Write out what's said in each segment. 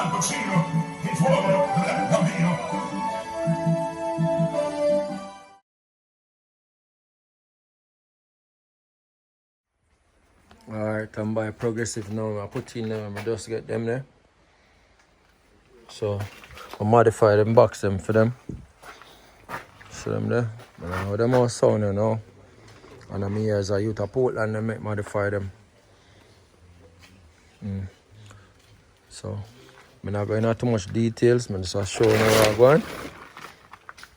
Alpachino, il fuoco del bambino. Alright, I'm by progressive now. I put in them, I just get them there. So I modify them, box them for them. See them there. And I know them all sound, you know. And I'm here as a youth of Portland, they make modify them. So I'm not going into too much details, I'm just showing you where I'm going.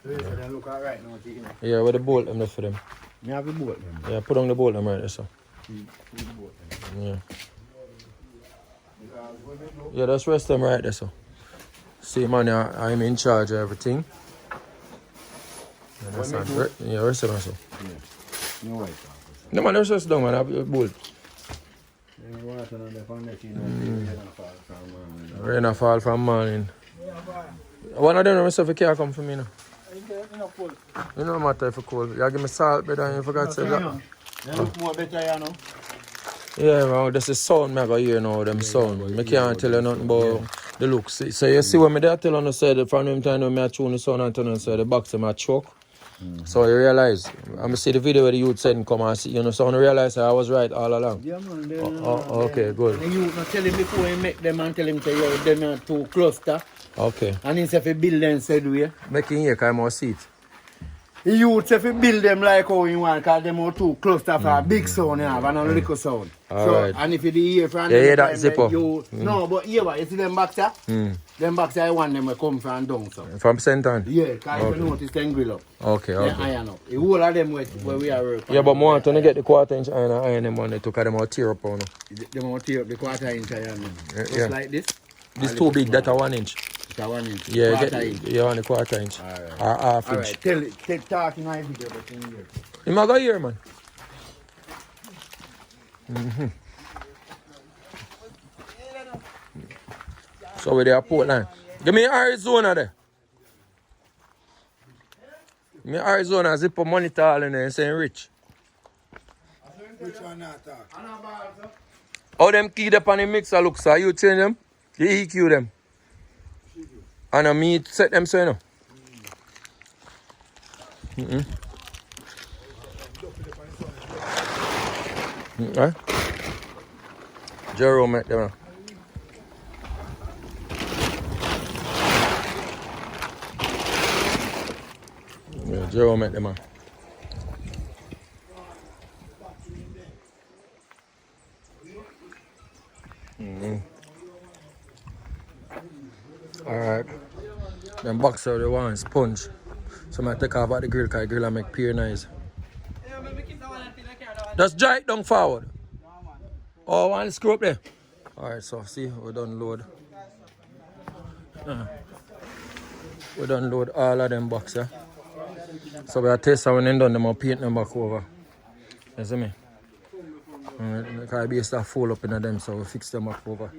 They look alright now, Yeah, where the bolt them there for them. you have the boat them. Yeah, put on the bolt them right there, so. Yeah. Yeah, just rest them right there, so. See, man, I'm in charge of everything. Yeah, that's not right. Yeah, rest them, so. No way. No, man, just down, man, I have the bolt. Rain fall from morning. One of them myself can't come for me now. You know matter if it's cold. You give me salt better and you forgot to say that. You look more better, you know. Yeah, man, that's the sound I got hear now, them sound. I can't tell you nothing about the looks. So you see when I tell you, say that from them time when I tune the sound and tell you, say the box of my choke. So you realize, I'm see the video where the youth said come and see, you know, so I realize I was right all along. Yeah, man. Okay, good. The youth not tell him before he make them and tell him say, yo, them are two cluster. Okay. And he say, if he build them said way. Making here, because I must see it. The youth say, if he build them like how you want, because them are two cluster for a big sound, you have, and a little sound. Alright. And if you hear from Yeah, them, that zipper. No, but here, you see them back there? Them back there, I want them to come from down, so. From St. Ann? Yeah, because if you notice, them grill up. Okay, They okay. iron up. The whole of them where we are working. Yeah, but more to get the quarter-inch iron them on, they took them out tear up on. They want to tear up the quarter-inch iron. Just Yeah. like this. This too big, that's a 1 inch. It's a 1 inch. Yeah, Quarter-inch. you want a quarter-inch. Alright. Or half inch. Alright, tell it. Take talk in my video, but in here. You might go here, man. So we're there, Portland. Give me Arizona there. Give me Arizona, zip up monitor all in there and saying rich. Which one not talk? How them key up on the mixer look, so you change them, you EQ them. And me set them so you know. Jerome make them. Yeah, Jerome make them. Alright. Then box out the one sponge. So I take off at the grill because the grill I make pure nice. Just drag it down forward. Oh, one screw up there. Alright, so see, we done load. We done load all of them boxes. So we are testing when they done them and paint them back over. You see me? Because I be start full up in them, so we fix them back over.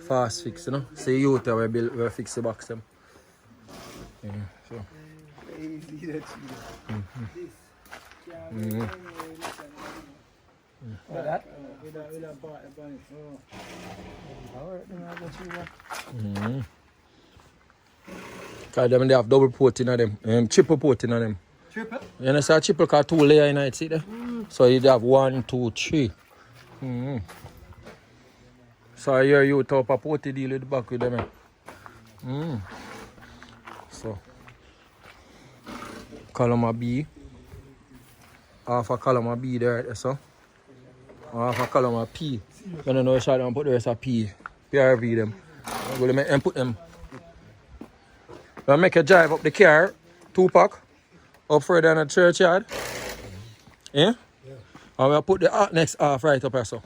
Fast fix, you know. See you there we fix the box them. Yeah, so. Because them they have double port in them, triple port in them. Triple? You understand? Triple because 2 layers in it, see there? So you have 1, 2, 3. So I hear you top a port deal with the back with them. So column a B. Half a column a B there, right there, so. Half a column a P. I don't know if I don't put the rest of P. PRV them. I'm going to make them put them. I make a drive up the car, 2-pack, up further in the churchyard. Yeah? And we'll put the next half right up here, so.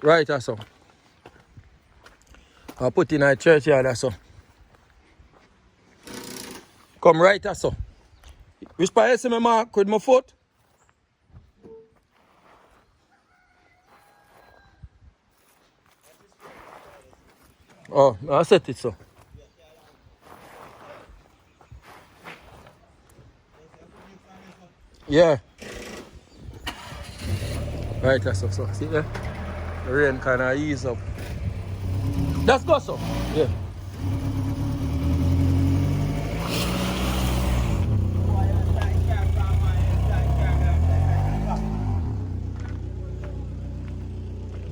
Right here, so. I'll put in the churchyard, so. Come right here, so. Which part you see me mark with my foot? Oh, I set it so. Yeah. Right, that's so. See there? The rain kind of ease up. Let's go, so. Yeah.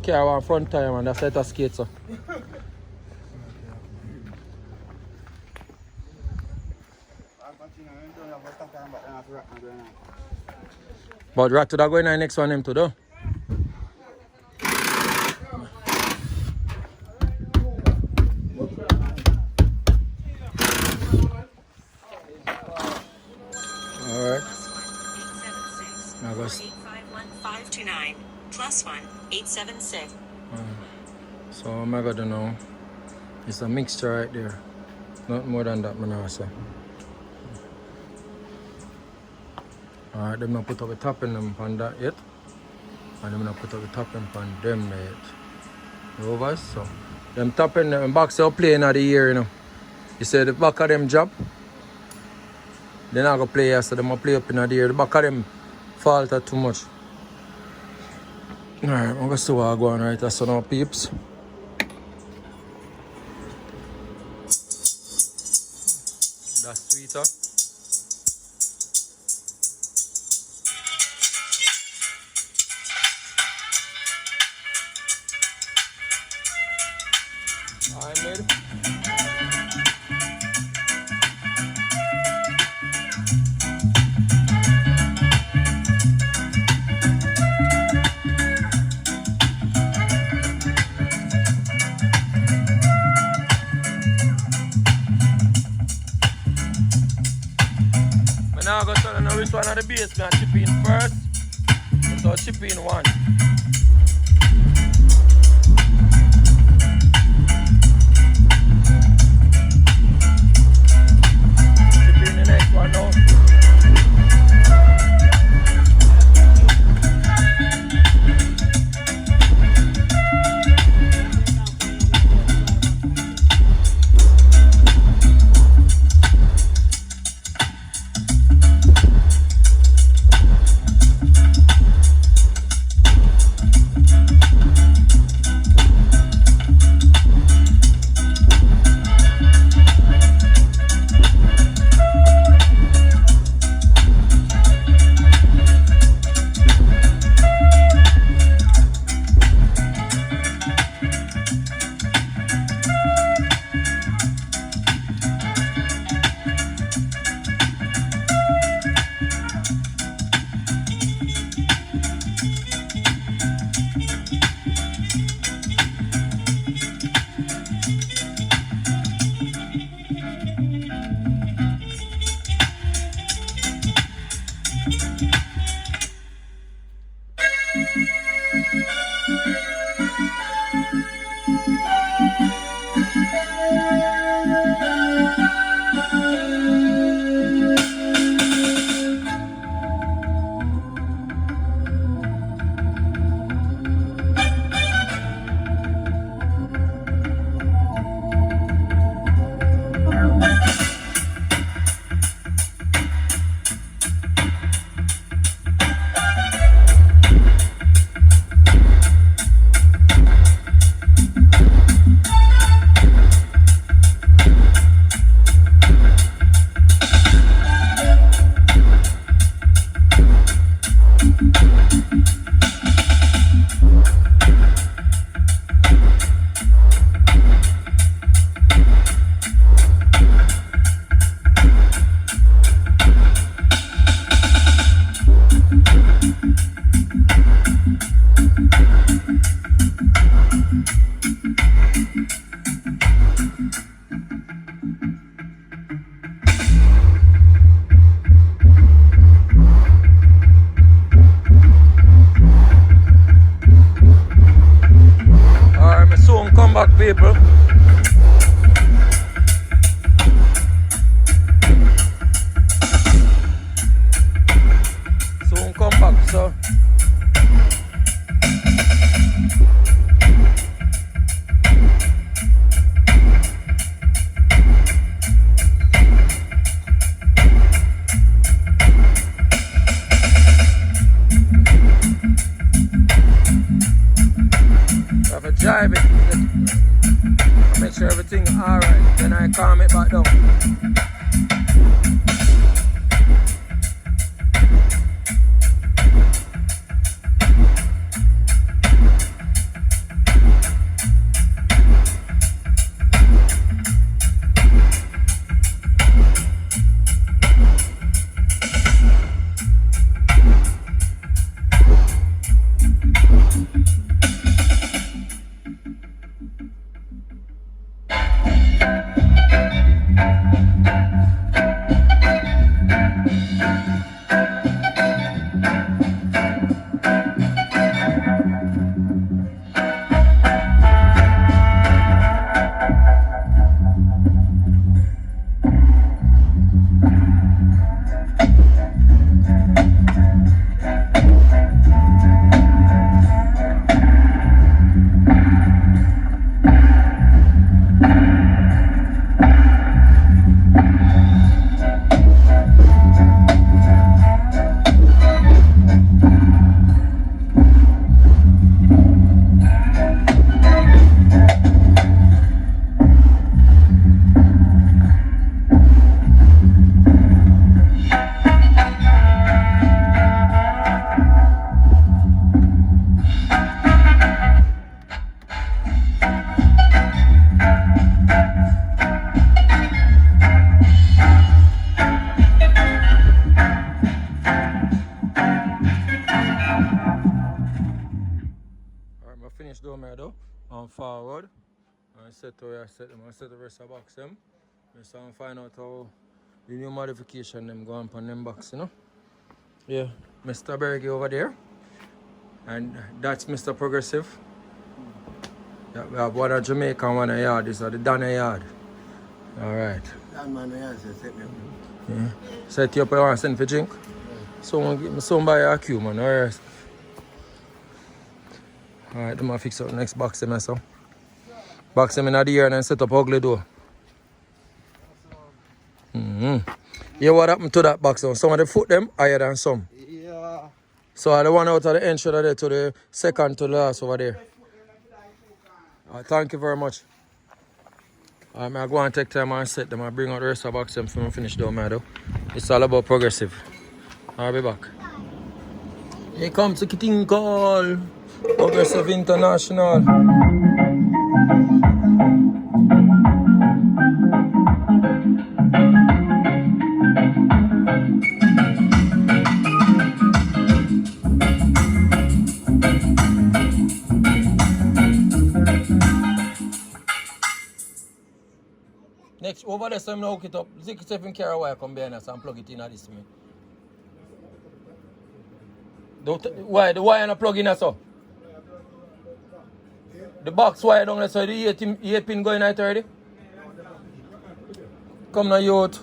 Car one front tire, man. That's like a skate, so. But rat to that going on next one him to do. Alright. Now go. 851-529 +1-876. So I'm gonna do now. It's a mixture right there. Not more than that, man. Also. Alright, them not put up the topping them on that yet. And them not put up the topping on them yet. Over, so them topping them box are playing at the year, you know. You say the back of them drop. They're not gonna play here, so them gonna play up in the year. The back of them falter too much. Alright, I'm gonna see what I go on right. That's now, peeps. That's sweeter. I made it. Now I'm going to tell you which one of the bass going to chip in first. So chip in one. Chip in the next one now. back, people. Soon come back, so. sure everything alright. Then I calm it back down. Forward and set to where I set them. I set the rest of the box them. So I'm find out how the new modification them go on them box, you know. Yeah, Mr. Bergie over there. And that's Mr. Progressive. Yeah, we have one at Jamaica and one at Yard. This is the Dana Yard. Alright. Yeah. Set you up and send for drink. Someone give me somebody a cue, man. Alright. Alright, I'm gonna fix up the next box them so. Box them in the ear and then set up ugly door. Yeah, what happened to that box? Some of the foot them higher than some. Yeah. So the one out of the entry there to the second to the last over there. Thank you very much. I'm going to go and take time and set them and bring out the rest of the box them for me finish down my though. It's all about progressive. I'll be back. Here comes the thing called Progressive International. Next, over there, so I'm going to hook it up. 67 carry wire come behind us and plug it in at this to me. Why? The wire not plug in so? The box wire down there, so the 8 pin going out already? Come now, youth.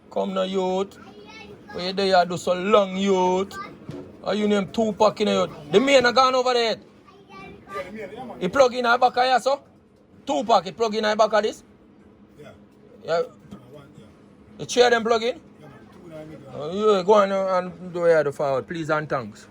Come now, youth. Where you there, do so long, youth. Are you name Tupac in the youth? The main are gone over there. You plug in the back of here, so? Tupac, you plug in the back of this? Yeah. The chair them plug in? Yeah, go on and do the forward, please and thanks.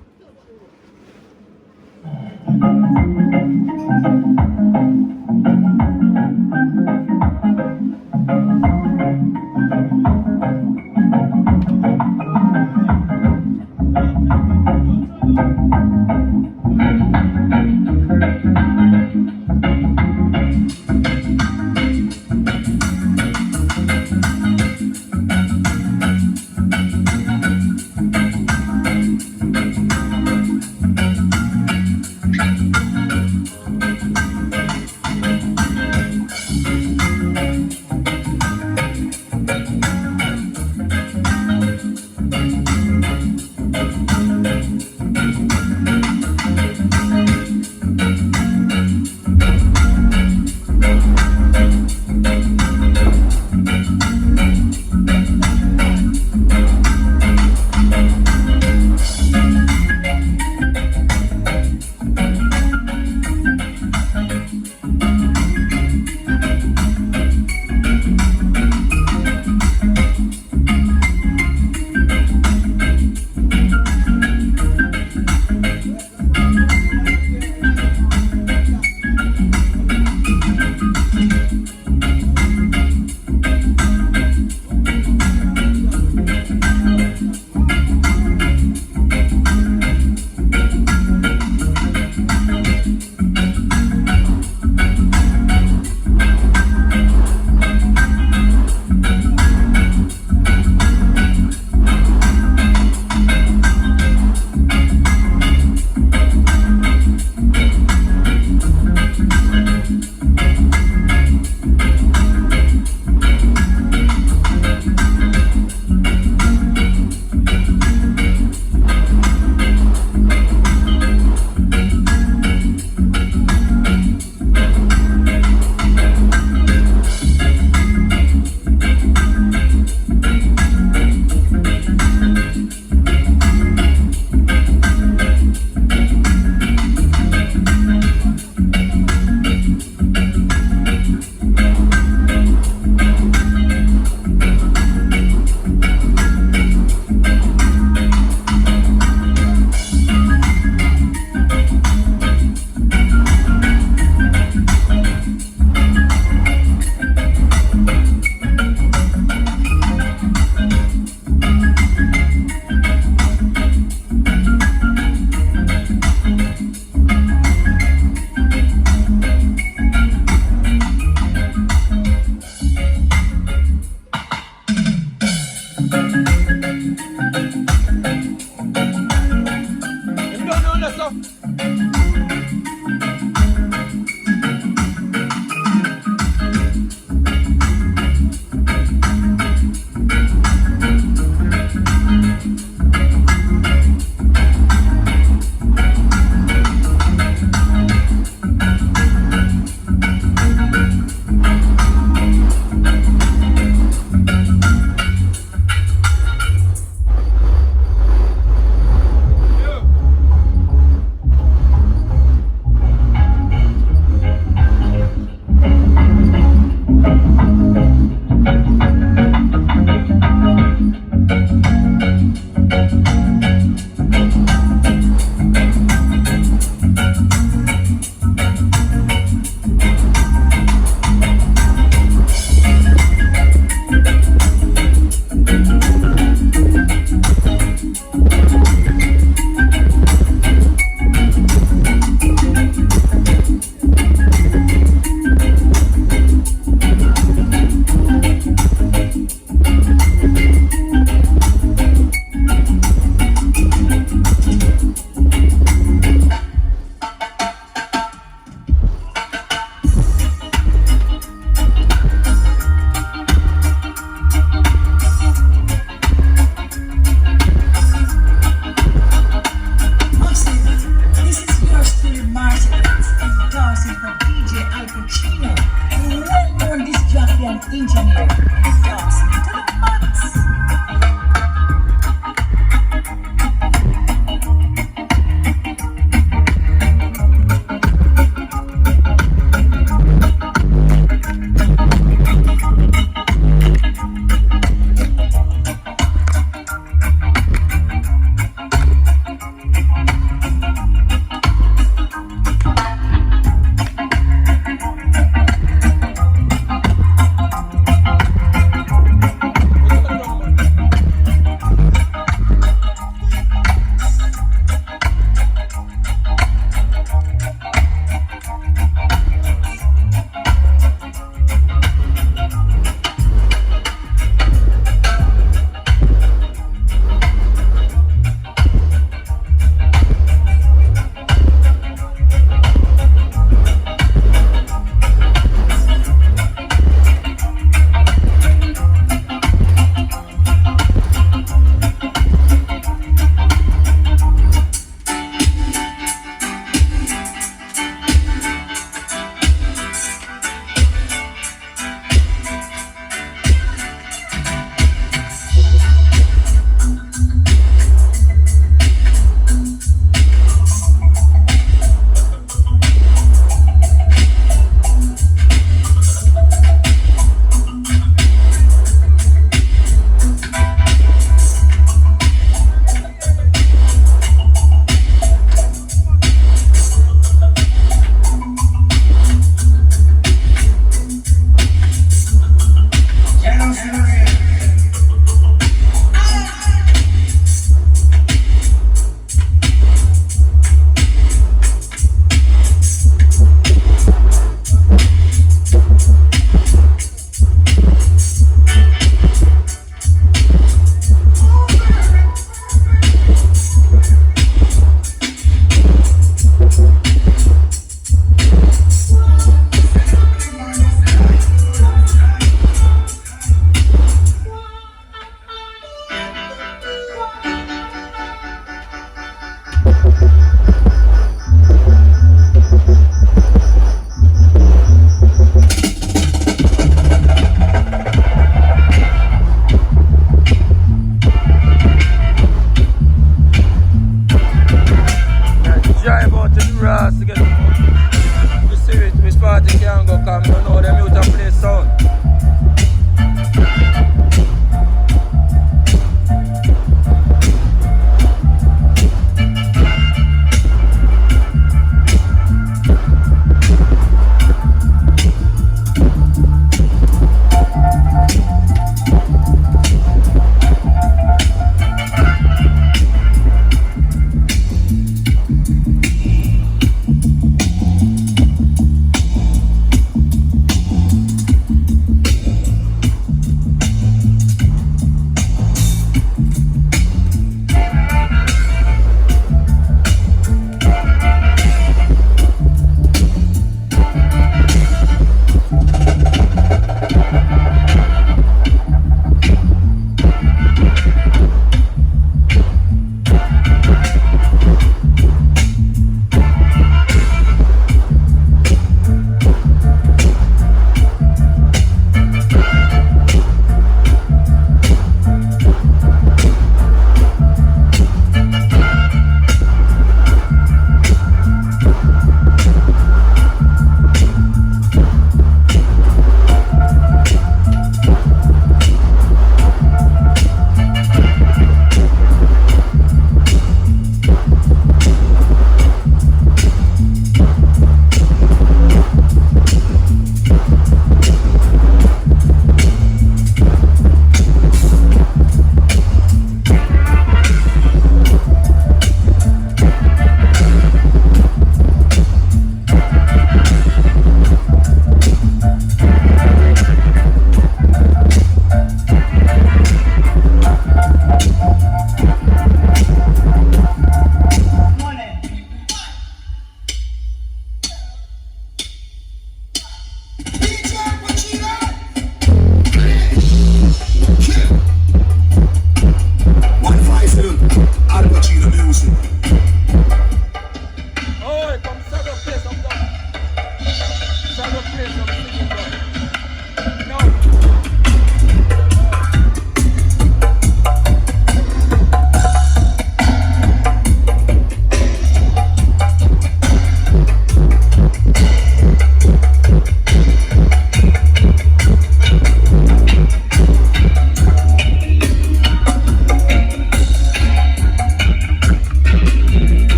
resident engineer. Endorse me to the max.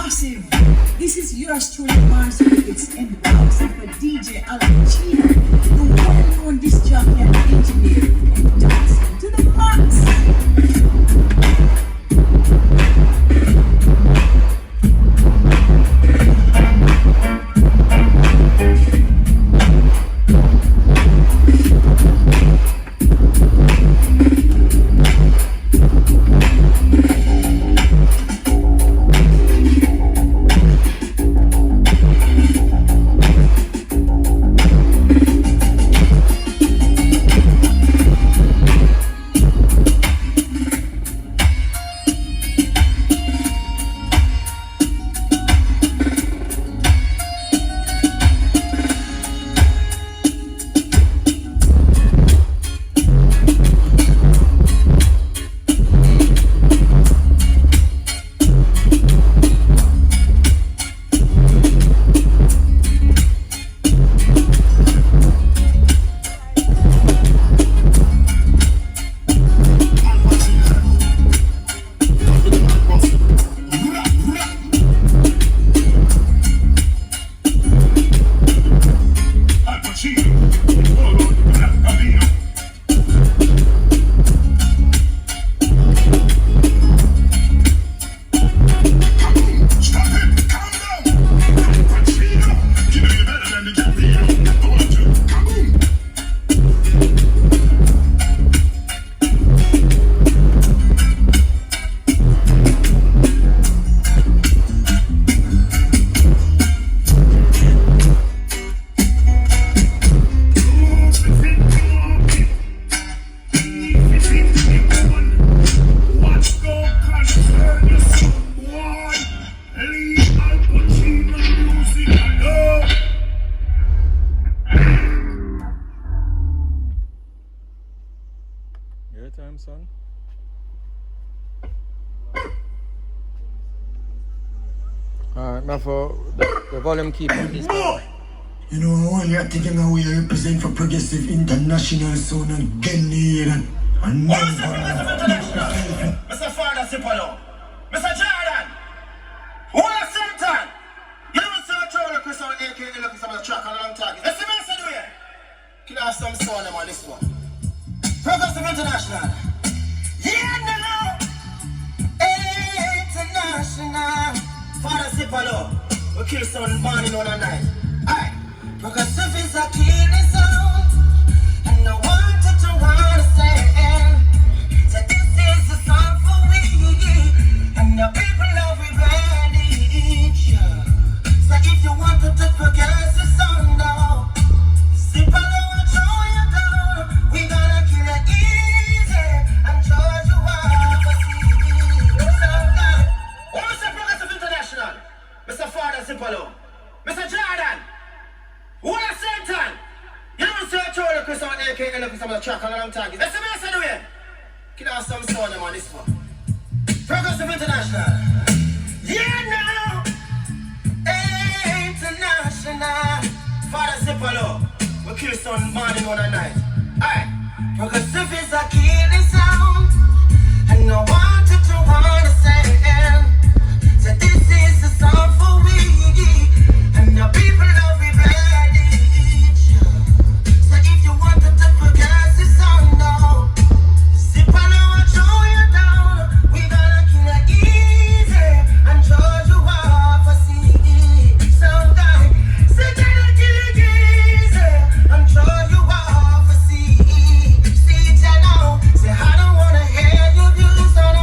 massive. This is yours truly, Mars It's in the box of a DJ ALPACHINO, the well-known disc jockey and engineer, dancing to the max. Son. Alright, now for the volume keeper. Boy! You know, I want you to think how we represent for Progressive International Sound and get near and What is the Progressive International? Mr. Father Sipolo, Mr. Jordan, what Satan? You don't see a troll Chris on AK looking some of the track on long target. Let's see what I do here. Can I have some sound on this one? Progressive International. Yeah, now, international. Father Sipolo, we kill some morning on a night. Aye, progressive is a killing sound, and I wanted to understand that this is a song for we, and the people of everybody. So if you wanted to progressive sound now, Sipolo will show you down. We gonna kill it easy and charge you out for Mr. Progressive International, Mr. Father Sipolo, Mr. Jordan, what a Satan! You don't see a troll Chris on AK and look at some of the track on a long target. Let's see what I do here. Can I have some sound on this one? Progressive International. Yeah, now, international. Father Sipolo, we kill some morning on a night. Alright, progressive is a killing sound, and I wanted to understand that this is a song for we, and the people of everybody. So if you wanted to progressive sound now, Sipolo will show you down. We gonna kill it easy and charge you off for sound guy. Say gonna kill it easy and charge you off for see it now. Say I don't wanna hear your views on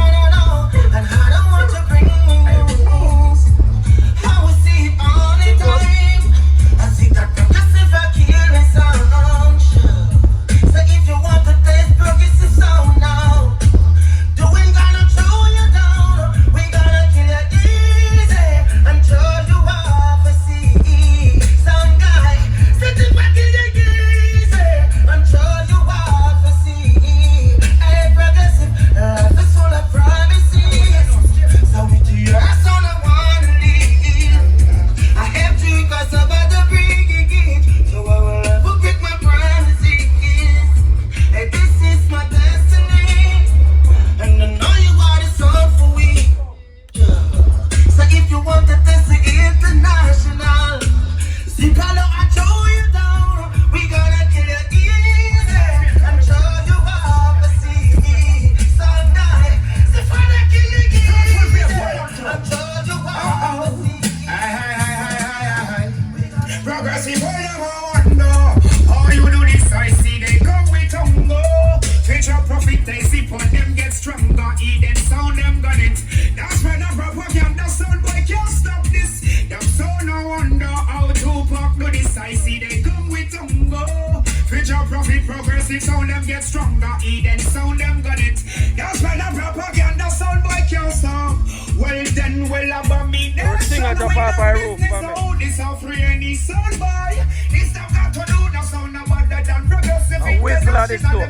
progressive, hold them a wonder. All you do this, I see they come with tongo. Future profit, they sip on them, get stronger. Eden sound, them got it. That's when the propaganda sound boy can't stop this. Them sound no wonder how Tupac do this. I see they come with tongo. Future profit, progressive sound, them get stronger. Eden sound, them got it. That's when the propaganda sound boy can't stop. Well then, well about me. Sing at the Papa roof, This a free any sound boy. This them got to do the sound of other than progressive. Whistle at this door.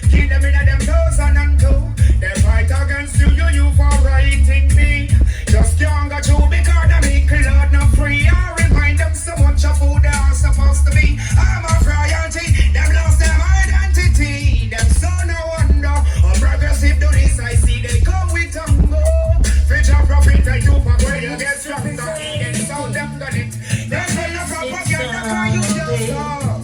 Keep them in them 2002. They fight against you for writing me. Just can't go through because they make Lord not free. I remind them so much of who they are supposed to be. I'm a royalty, them lost their identity. Them so no wonder, a progressive do this, I see they come with tango. Future profit, I do for where you get stronger. Eden sound, them got it. There's no propaganda, can you just stop?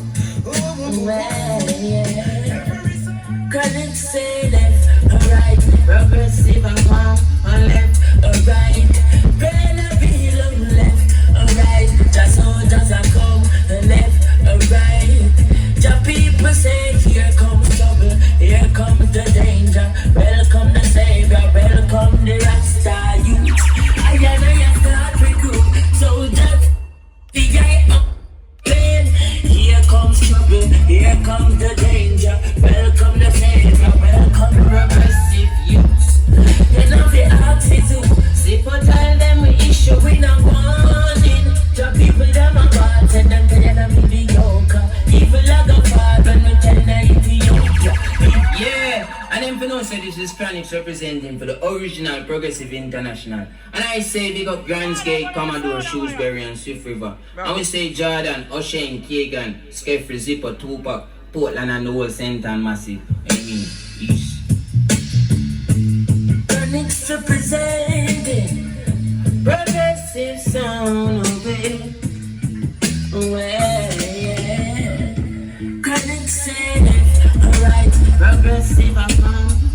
Critics say left or right, progressive and wrong, on left or right. Better be long left or right, just soldiers are come, left or right. The people say here comes trouble, here comes the danger. Welcome the savior, welcome the Rasta youth. I know you start recruit, so just the guy up. Here comes trouble, here comes the danger. Welcome the savior, welcome progressive youth. You know the oxygen, see for tell them we issue we not warning. The people them a bad, send them to them mediocre. Evil like a bad when we tell them Ethiopia. Yeah, and then for now say this is Chronics representing for the original Progressive International. And I say big up Grandsgate, Commodore, Shrewsbury and Swift River. And we say Jordan, O'Shane, Kagan, Skeffrey, Zipper, Tupac, Portland and the whole St. and Massive. I mean, peace. Chronics representing progressive sound of it. Well, yeah. Chronics say left or right, progressive and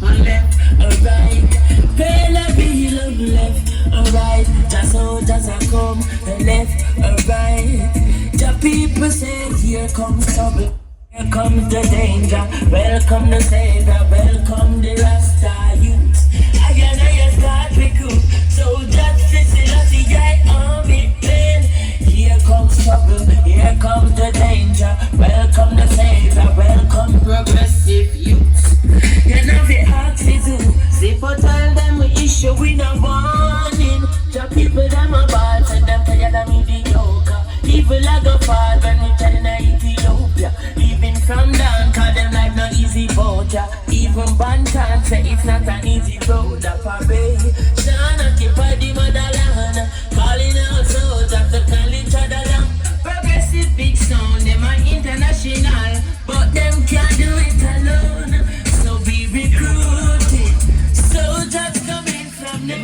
on left or right. Better be long left or right, just soldiers are come left or right. The people say here comes trouble, here comes the danger. Welcome the savior, welcome the Rasta youth. I know you start recruit, so just listen to the army plane. Here comes trouble, here comes the danger. Welcome the savior, welcome progressive youth. You know the oxygen, see for tell them we issue we no warning. The people them a bad, send them tired of mediocre. Evil like a fall when we tell them Ethiopia. Living from down, cause them life no easy boat, yeah. Even Bantan say it's not an easy road up a bay. SHANIQUE by the motherland, calling out soldiers to call each other down. Progressive big sound, them are international, but them can't do it alone. So be recruited, soldiers coming from the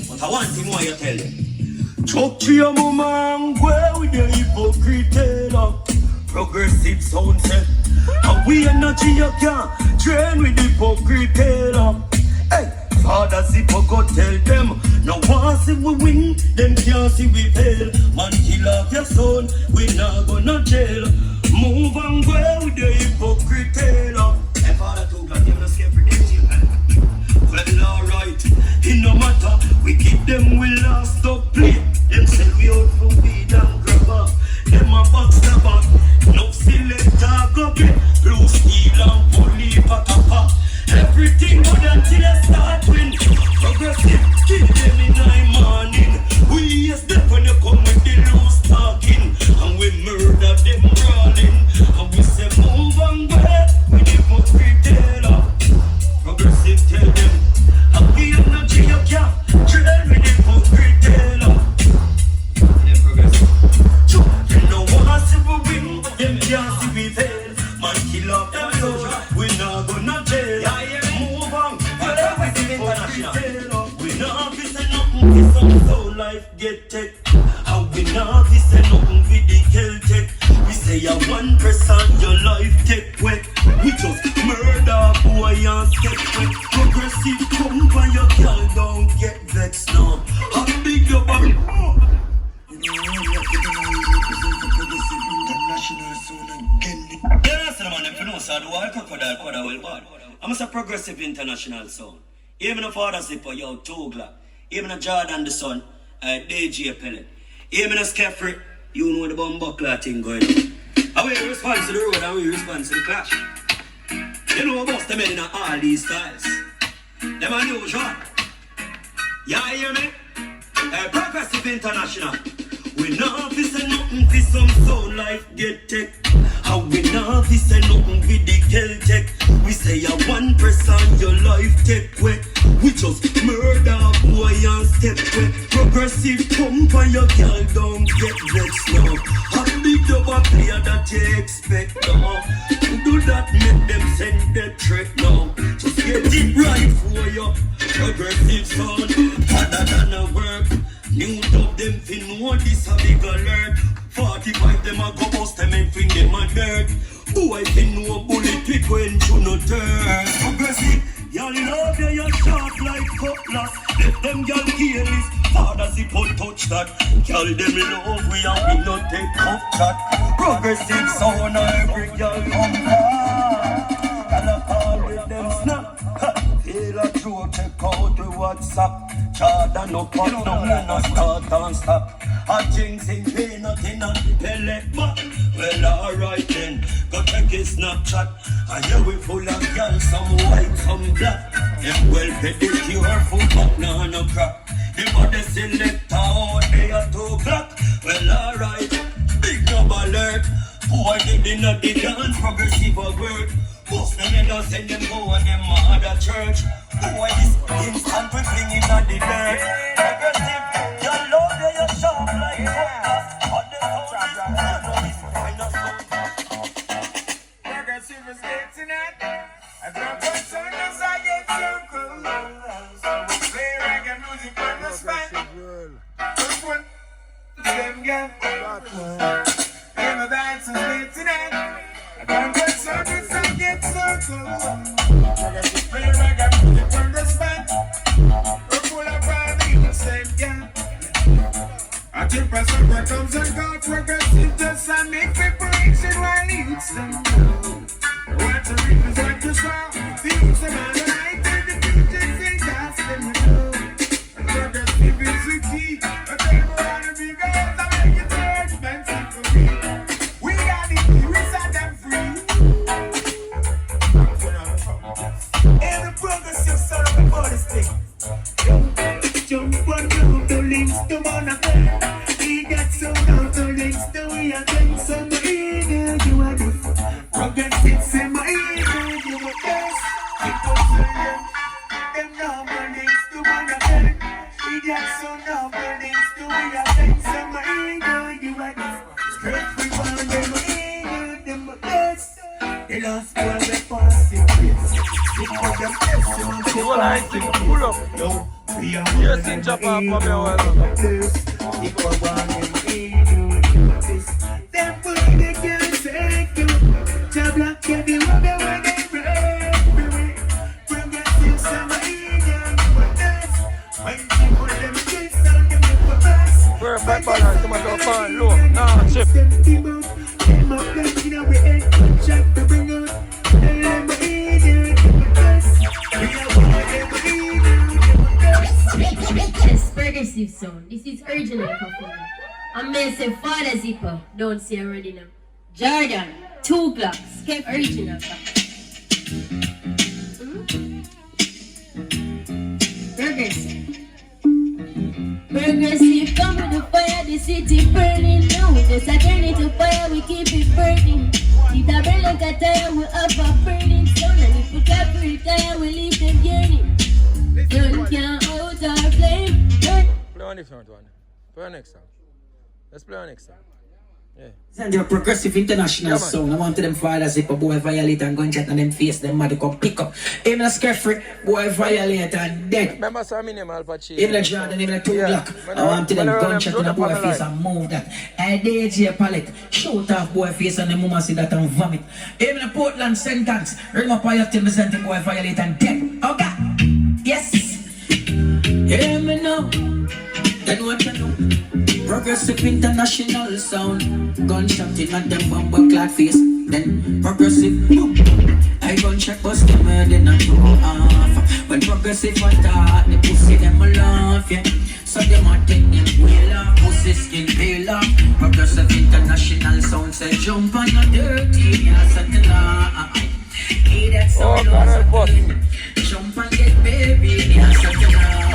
But I want him what you tell them. Talk to your mama and go with the hypocrite tailor. Progressive sound set. And we energy you can't train with the hypocrite tailor. Hey, Father Zippo go tell them. Now once if we win, them can't see we fail. Man kill off your son, we not gonna jail. Move and go with the hypocrite tailor. Hey, Father too glad you not scared for them children. Well, alright, it no matter. We keep them, we last up play. Them sell we out for weed and grabber. Them a box the back. No selector go get. Blue steel and bully patapa. Everything good until I start win. Progressive, kill them in the morning. We yes them when you come with the loose talking. And we murder them brawling. And we say move and go. We the book retailer. Progressive tell them. I'll be energy you can't train with the book retailer. Them progressive. You know what I see we win. Them can't see we fail. Man kill off them soldier. We not gonna jail. Move on. We not be say nothing with some soul life get tech. And we not be say nothing with the Celtic. We say a 1% your life take wet. We just murder boy and step wet. Progressive come by your girl don't get vexed now. How big your body? bad. I'm a progressive international sound. Even a father zipper, yo, Togla. Even a Jordan the son, DJ Pellet. Even a Skeffrey, you know the bumbuckler thing going on. How we respond to the road, how we respond to the clash. You know about them in all these styles. Them are usual. Yeah, hear me? Progressive international. We not fi say nothing fi some sound life get tech. How we not fi say nothing with the Celtic. We say a 1% your life take way. We just murder boy and step way. Progressive pump and your girl don't get vexed now. A big double player that you expect now. Do that make them send the trick now. Just get it right for you. Progressive sound harder than a work. New dub them fi know this a big alert. 45 them a go bust them and fling them a dirt. Boy fi know bullet pick when you no turn. Progressive, y'all love you, you're sharp like cutlass. Let them y'all hear this, father zip out touch that. Y'all them love we and we no take off chat. Progressive sound every y'all come back. And I call with them snap. Feel a true check out the WhatsApp. Jordan no pop, no no start and stop. A jinx in pain, nothing on the pellet back. Well, alright then, go check his Snapchat. And yeah, we full of girls, some white, some black. Them well pedicure, full back, no crap. The body selector out there 2 o'clock. Well, alright, big job alert. Boy, they did not the dance, progressive word. Most them and don't send them go and them mother church. Boy, this instant we fling in the dirt. Progressive, your love, you're sharp like focus. But the sound is kind of slow. Progressive is getting it. I drop on Sundays, I get so cool. So we play reggae music on the spot. First one, them get and the dance is getting it. I drop on Sundays, I get so cool. Progressive play reggae music on the spot. We're full of party, the same gang. I think for some comes and goes, progressive just a make preparation while youths them know. What to represent the sound, the youths them on the night and the future say that's them know. And progressive is the key, but they don't wanna be girls, I make it so expensive for me. We got the key, we set them free. And the progressive son of the body stick. Jump on the links to Monaco. We got so down to links to we again. So my ego, you are the progressive. Say my ego, you are best. Because them normal links to Monaco. We got so normal links to we again. So my ego, you are the straight we want them. My ego, them are best. The last one they pass it. Because them best, you want to Well, I think pull up. no. Yes, in Japan, Them put the girl take you. Jabla can be rubber when they break. Progressive summer eagle with us. When she put them kiss on them with us. Perfect balance, come on, go fine, low, nah, chip. Them up, them in our head, check to bring us. Them eagle with us. We are one of them eagle. Yes, progressive sound. This is original performance. I'm going to say Father Zipper. Don't say already now. Jordan, 2 Glocks. Kept original. Progressive. Progressive, come with the fire, the city burning now. Just a turn it to fire, we keep it burning. It a burn like a tire, we have a burning sound. And if we can't retire, we leave them yearning. Sun can't out our flame. Play on different one. Play on next song. Let's play on next song. Yeah. Send your progressive international sound. I want them fathers if a boy violate and gunshot and them face them mother come pick up. Even a Skeffrey, boy violate and dead. Remember some name ALPACHINO. Even a Jordan, even a 2 Glock. I want them gunshot and a boy face and move that. A DJ palette, shoot off boy face and the mama see that and vomit. Even a Portland sentence, ring up your till me send the boy violate and dead. Okay. Yes. Hear me now. Then what you know? Progressive international sound. Gunshot in at them bumper clad face. Then progressive. I gunshot bust them then I go off. When progressive attack, the pussy them a laugh, yeah. So them a take them wheel off, pussy skin peel off. Progressive international sound say jump on the dirty, yeah, something like. Hey, that sound jump and get baby, yeah, something like.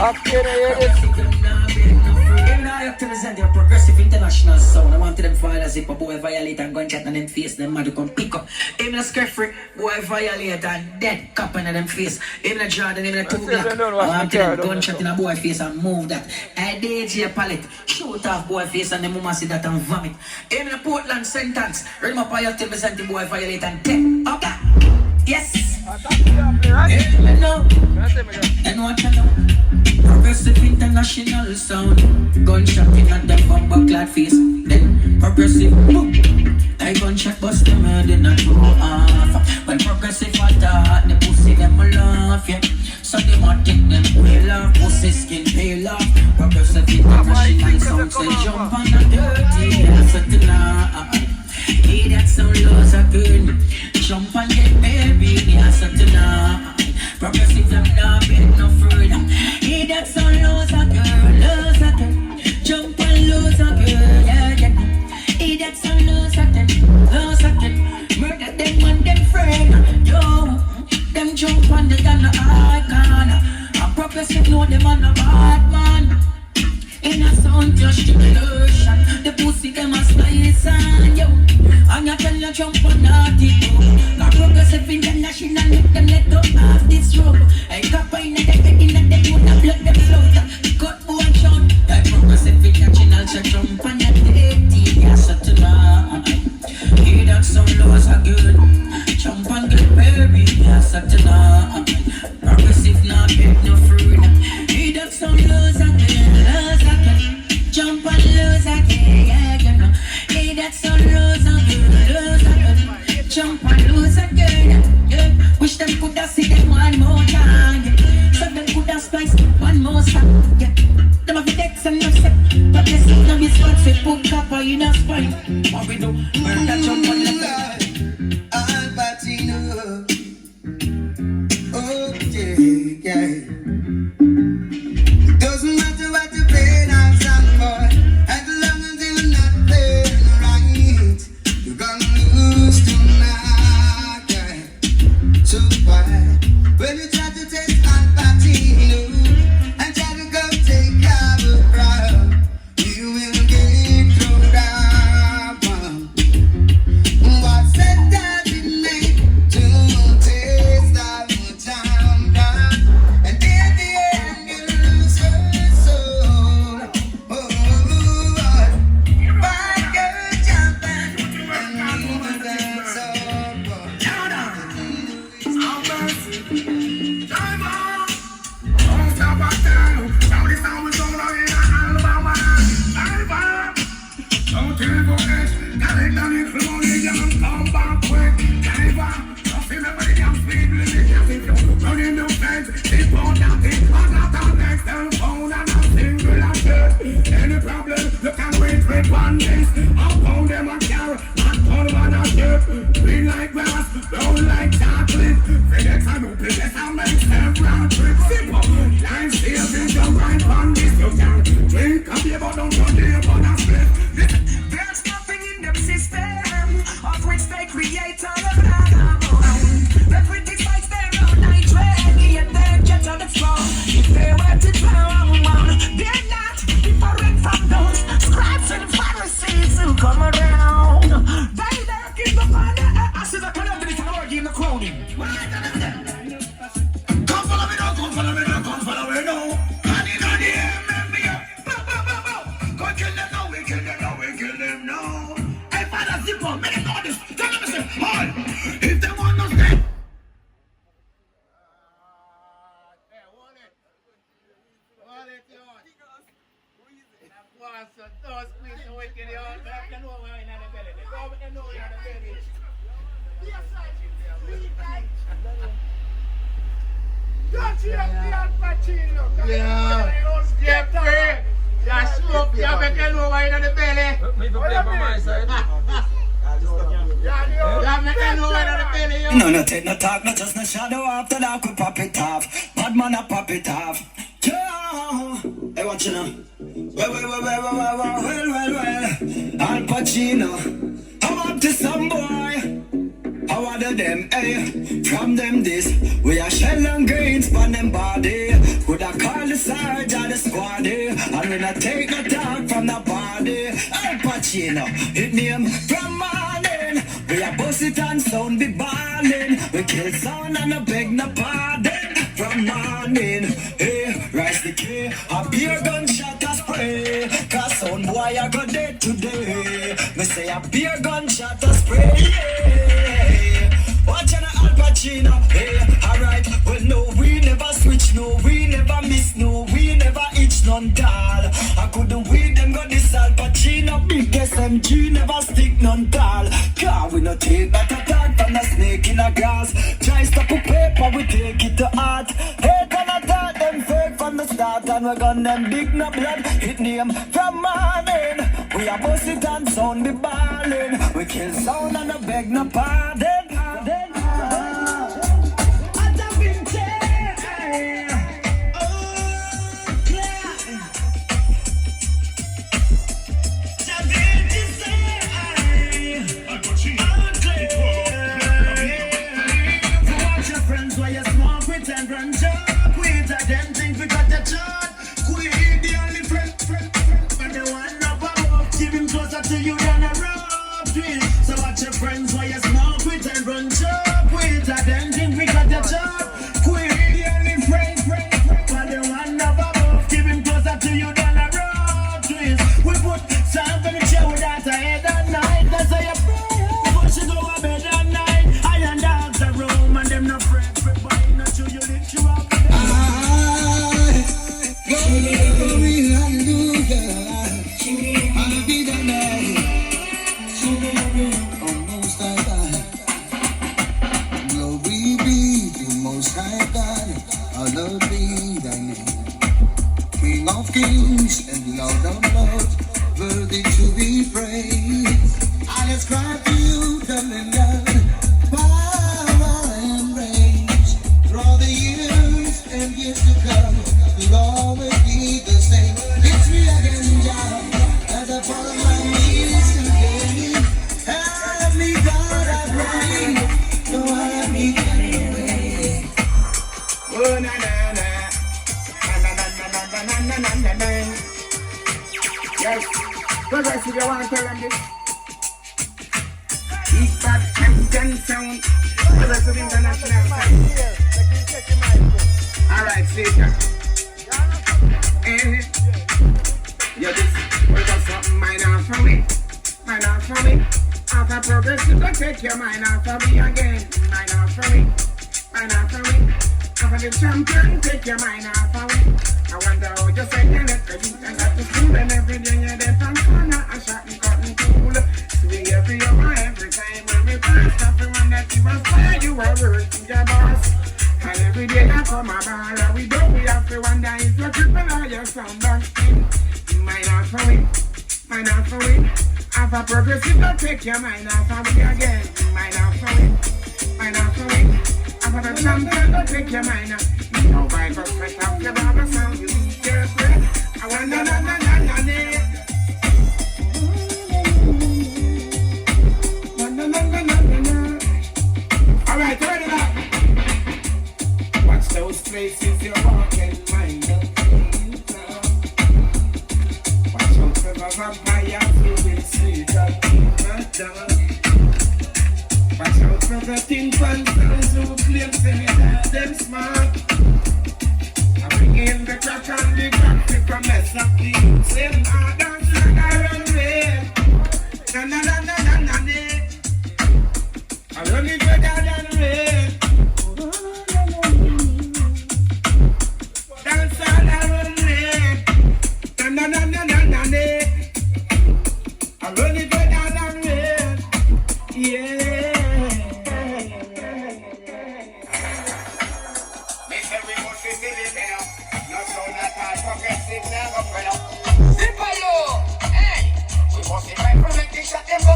I have to present your progressive international sound. I want them fathers if a boy violate and gunshot on them face, them mad to come pick up. Even a script free, boy violate and dead cop on them face. Even a Jordan, even a 2 black. I want them gunshot in a boy face and move that. I DJ palette, shoot off boy face and the mama see that and vomit. Even a Portland sentence, read my fire till me send the boy violate and take up that. Yes. Yeah, no. And what you know? Progressive international sound. Gunshot in at them bumper Claath face. Then progressive boom. I gunshot bust them then I go off. When progressive attack, the pussy them a laugh, yeah. So they want take them wheel off, pussy skin peel off. Progressive international sound say jump on the dirty, yeah, something like. Hey, that sound lows are good. Jump and get baby, yeah, something like. Progressive them not beg no further. Hey, that sound lows are good. Jump and lows are good, yeah, yeah. Hey, that sound lows are good. Murder them and them friend, yo. Them jump on the gun, icon. A progressive know them on a bad man. In a sound just to the ocean. The pussy them a spice on yo. And you tell you jump on naughty go. A progressive international make them let go off this road. I got in the bed in the moon and blood them float. Cut bone shot. I progressive international so jump on that dirty. Yeah, so tonight. Hear that sound lows are good. Jump and get baby. Yeah, so tonight. Progressive not beg no fruit. Hear that sound lows are good. Jump and lose again, yeah, you know. Hey, that's so lose again. Jump and lose again, yeah. Wish them could have seen them one more time, yeah. So them could have spiced one more song, yeah. Them have decks and upset, but this is not his fault. Say put copper in a spine. What we do? We're that jump on the side. ALPACHINO. Oh, yeah. Doesn't matter what you pay now. As long as you're not playing right, you're gonna lose tonight, yeah. So why, when you try to take ALPACHINO and try to go take our crowd, you will get thrown down. What said that it made to taste that much time down, and in the end you lose your soul. Any problem, you can wait with one days. Upon them a carrot, not all one a dip. Green like grass, brown like chocolate. FedEx and UPS and make them round trip. Simple, line saving, jump right on this. You can drink a beer, but don't run the upon a split. There's nothing in them system of which they create all of that. They criticize their own nitrate, yet they're just on the floor. If they were to drown, they're not different from those scribes and Pharisees who come around. They lurk in the fire. I said I can have this orgy in the crowding. Come follow me now, come follow me now, come follow me now. And in the air, make me up. Go kill them now, we kill them now, we kill them now. Hey, Father, zip up, make them know this. Tell them to say, hold. If they want to stay. No, no take no talk, no just no shadow after that we pop it off. Bad man a pop it off. Yeah. Hey, watch you now. Well. ALPACHINO. I want to some boy. How are them, eh? From them this, we are shell and grains on them body. Could I call the surge or the squad, eh? And when I take no talk from the body, ALPACHINO, it name from morning. We are bust it and sound be ballin'. We kill sound and I beg no pardon. From morning, eh? Rise the key, a beer gunshot a spray. Cause sound boy I got dead today. Me say a beer gunshot a spray, yeah. Watch an ALPACHINO, hey, alright. Well, no, we never switch, no, we never miss, no, we never itch none tall. I couldn't wait them got this ALPACHINO, big SMG, never stick none tall. Car we no take that attack from the snake in the grass. Try stop a paper, we take it to heart. Hate and attack them fake from the start, and we gun them big no blood. Hit name from morning. We are bust it and sound be ballin'. We kill sound and I beg no pardon. Hey, we must be right from make the shot them go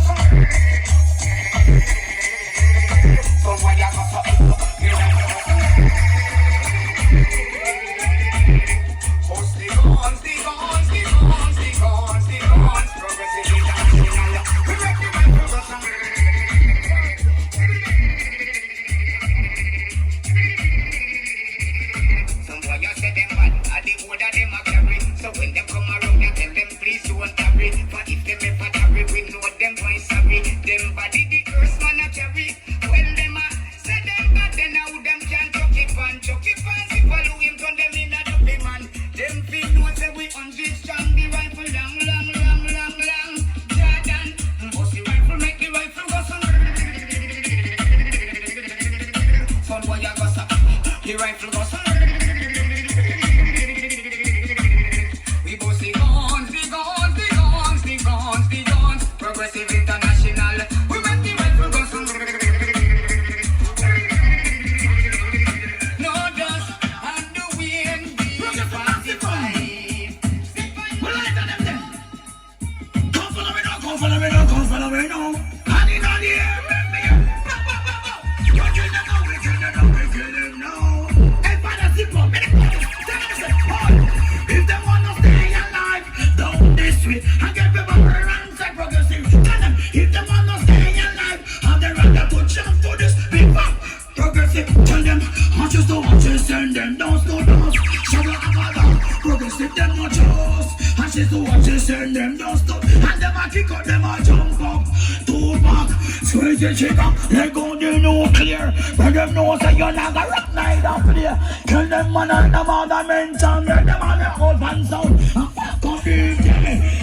not just. And she's the one she send them dust up. And them a kick out, them a jump up. Two back, squeeze the trigger. They go the nuclear. But them know say you're not a rock night up there. Kill them man and them other men down there. Them on the old van sound. And fuck up the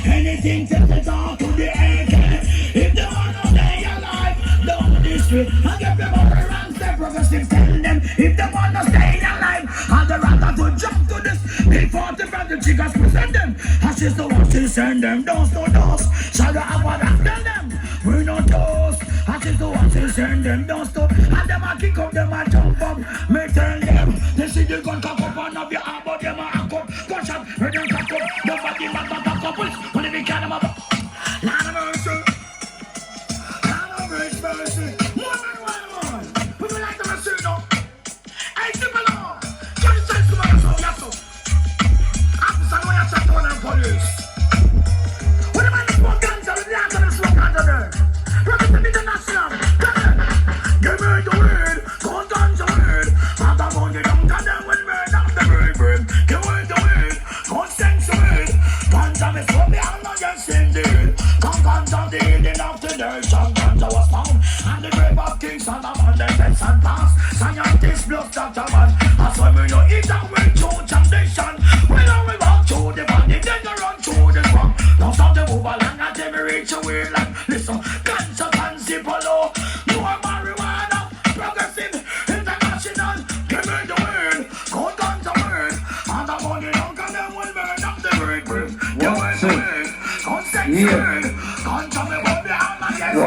anything to the dark to the AK. If they want to stay alive, down the street. And give them a run step progressive. Tell them if they want to stay alive. And the rather to jump to this. Big 40 from the chickens present them. And she's the one she send them. Don't no dust. Shall you have what I tell them? We no dust. And she's the one she send them. Don't stop. And them a kick up, them a jump up. Me tell them. They see the gun cock up and up your arm. But them a hack up. Gun shot. Ready to cock up. Nobody man back couples. When they can them up. Lord of mercy. Lord of mercy. One. People like to mercy now. Hey, simple law. Just say to my soul, yes, so. Officer, no, you shot on them police. What am I to smoke ganja with the hands of the smoke ganja there? Represent international. Give me the word. Gun ganja word. Mother gun, you don't got them with murder. The bird. Give me the word. Gun sense word. Ganja me so me, I'm not just indeed. Ganja the healing of the nation. Ganja was found. And the grave of kings and the man, the deaths and past. Scientists, blood, Dr. Man. That's why we know it and we true tradition. When we walk through the body, then you run through the swamp. Don't stop the move along until we reach a weird land. Listen, ganja, fancy, polo. More marijuana, progressive, international. Give me the word, go ganja word. And the money don't come them will burn up the bird. Give me the word, go sex word. Ganja me won't be on my yes.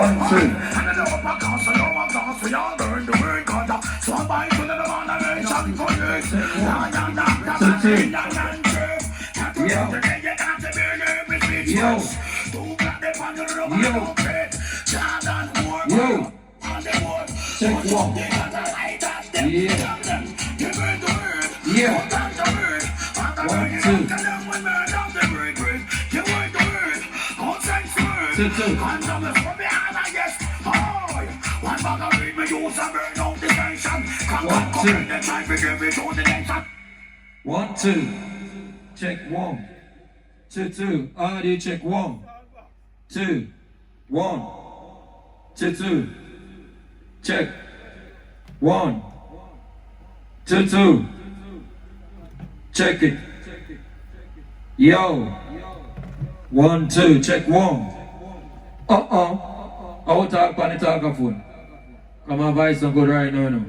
And the love of cause, I know I'm lost. We all burn the word ganja. So I'm buying to the man and I shall for years. Check one. Yeah. 1, 2. 2, 2. One, two. Check 1. 2, 2. Audio check 1, 2, 1, 2, 2. Check 1, 2, 2. Check it. Yo. 1, 2. Check 1. I will talk on the talkaphone. Come on, voice not good right now.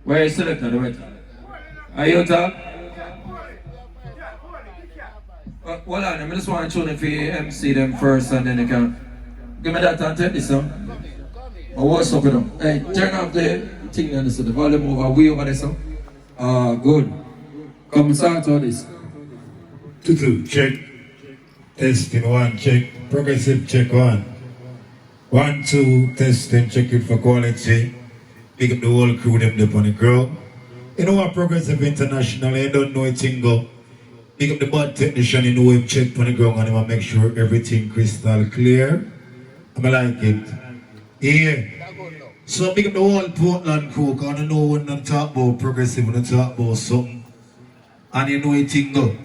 Where is selector the better? Are you talk? Hold on, I just want to tune in for you MC them first and then you can give me that and take this song. Oh, what's up with them? Hey, turn off the thing on this, the volume over, way over this song. Good. Come start all this. 2, 2, check. Testing 1, check. Progressive check 1. 1, 2, testing, check it for quality. Pick up the whole crew, them up on the ground. You know what Progressive International, you don't know it go. Pick up the bad technician, you know him check on the ground and him make sure everything crystal clear. I like it. Yeah. So pick up the whole Portland crew, because I know when I talk about Progressive, when I talk about something. And you know it go.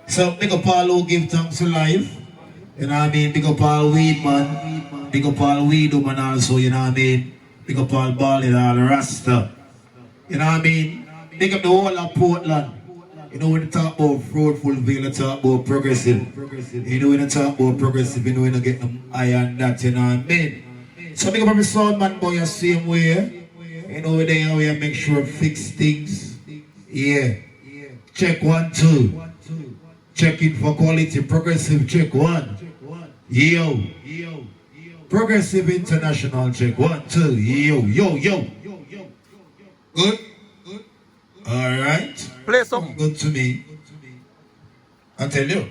So pick up all who give thanks to life. You know what I mean? Pick up all weed man. Pick up all weed man also, you know what I mean? Pick up all Bali, all Rasta. You know what I mean? Pick up the whole of Portland. You know when you talk about Fruitful, VILLE, talk about Progressive. You know when you talk about Progressive, you know when you get them high and that, you know what I mean? So pick up every sound man boy the same way. You know when they make sure fix things. Yeah. Check 1, 2. Check it for quality. Progressive check 1. Yo. Progressive International check 1, 2. Yo. Good? Alright. Play something. Good to me. I tell you.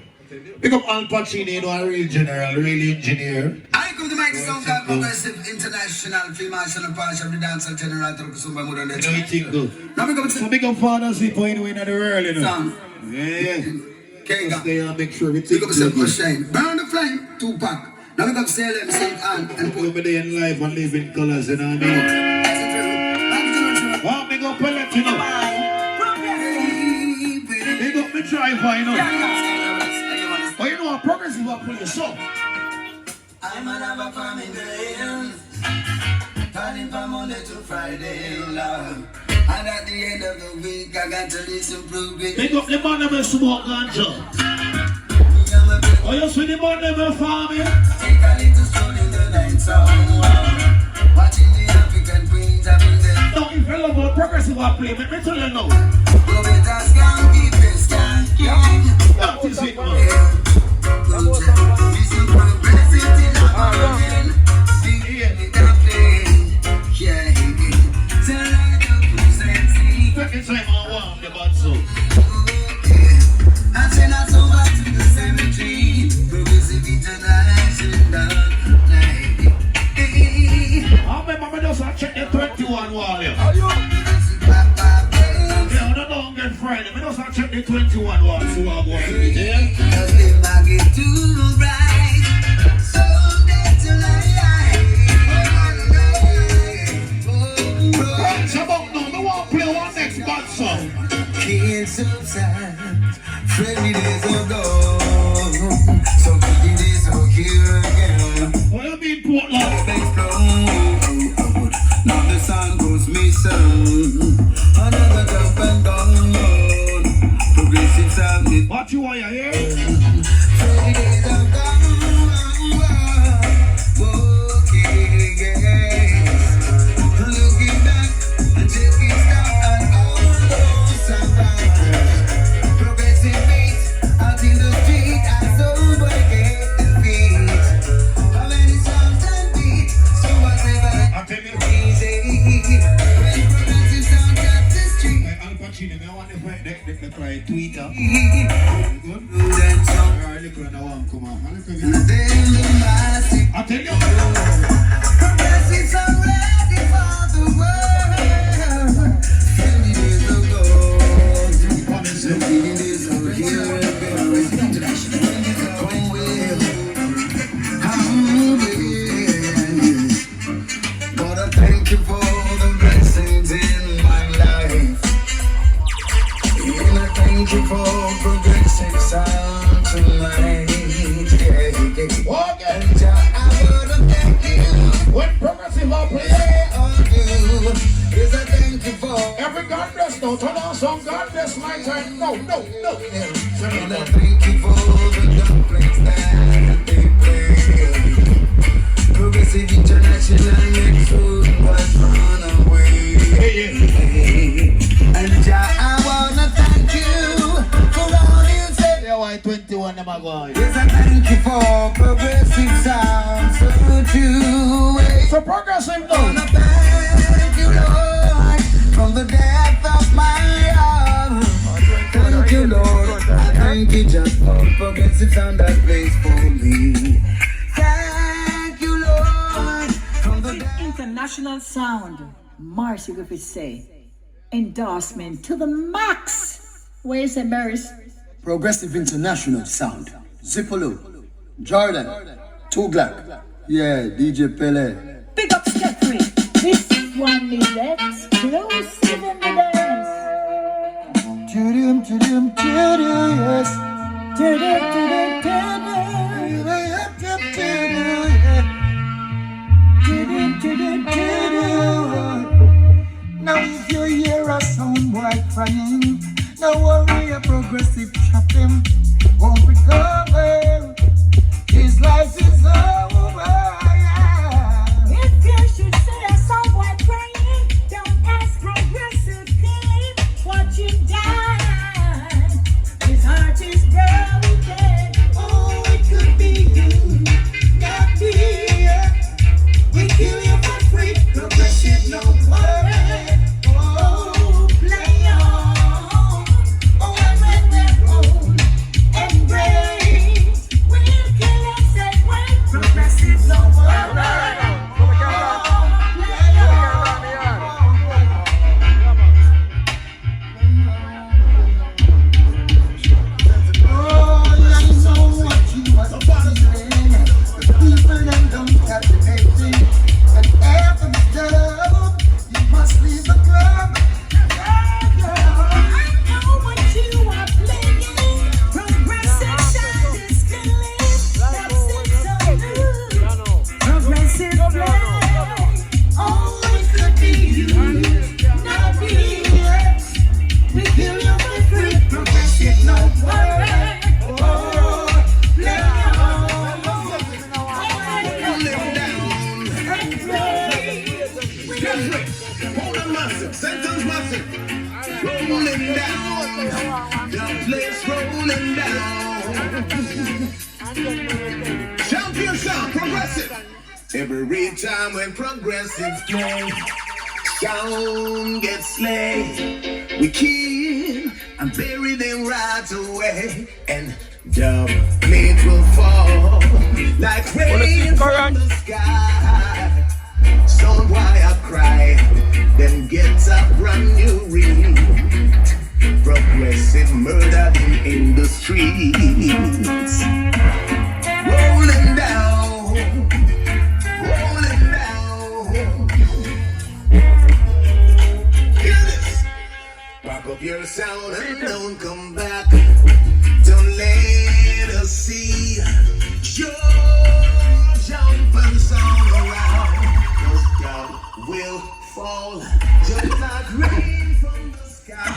Pick up ALPACHINO, you know, a real general, real engineer. I come to make the sound of Progressive International, Free Marshal and Parish of the Dancer General to Kusumba Mudan. You know, you think good. Now we come to so big up fathers, we point in the world, you know. Yeah. Okay, stay and make sure we take good. Burn the flame, 2-pack. Now we come to say them St. Anne and put me there in life and live in colors, you know what I mean? Well, big up pellet, you know. Big up me driver, you know. want progressive up with you, so. I'm an have a farming day. Planning from Monday to Friday, Lord. And at the end of the week, I got to listen progress. Make up the man that will smoke ganja. Oh, you see the man that will farming? Take a little stroll in the night sun. Watching the African queens having them. No, if you love progressive up play, let me tell you now. Go better scan, keep it scan. That is it, man. Listen progressive till I'm morning. Big that play. Yeah. Tell her to sexy. Second time I want the bad soul. I send us over to the cemetery. Progressive International. I remember me just check the 21 wall here. Yeah, I don't get Friday. Me just check the 21 wall. So I'm going to yeah? Cause they might get too bright. So that's tonight. Right, so about now, me want to play one next bad song. Can't subside. Friendly days ago. So pretty days are here again. What you mean, Portland? Now the sun goes missing. Another jump and down. Progressive sound. What you want to hear? Friendly days are gone. Okay, yes. Looking back and taking stock and all those survivors. Progressive beats out in the street and sober get the beat. How many songs and beats? So whatever. I'll tell you. Easy. When progressive sound at the street. Like ALPACHINO, I want to play Twitter. Good? Good and so. Alright, look at that one, come on. And then the massive. I'll tell you. Progressive sound ready for the world. 20 days ago. 20 days ago. Here again. Come with. But I thank you for the blessings in my life. And I thank you for progressive sound tonight. Okay. And I wanna thank you. When progressive up play, Is I thank you for every God bless, don't turn on some God bless my time. No. and I thank you for the dumplings that they play. Progressive International next food was run away. And I wanna thank you for all you said. Yeah, why 21 them are going? Yes, I thank you for progressive sound so true. So progressive I though. wanna thank you, Lord, from the depth of my heart. Thank you, Lord. I thank you just for progressive sound that plays for me. Thank you, Lord, from the depth. International sound, Marcy Griffith say. Endorsement to the max. Where is it, Maris? Progressive International sound. Zippolo, Jordan, Tuglac. Yeah, DJ Pele. Big up Stepfree. This one is exclusive in the dance. Tudum, yes. Tudum. Now if you hear a sound boy crying, no worry, a progressive chopping won't recover. His life is over. If you should see a sound boy crying, don't ask progressive him what you done. His heart is broken. Oh, it could be you, not me. We kill you for free. Progressive, no worry. Oh, play on. Oh, and when we're old and brave. Champion sound, progressive. Every time when progressive play, sound gets slayed. We kill and bury them right away, and dub plate will fall like rain from the sky. Sound why I cry, then get a brand new ring. Progressive murder in the streets. Rolling down, rolling down. Hear this. Pack up your sound and don't come back. Don't let us see your jumping sound around. 'Cause God will fall just like rain from the sky.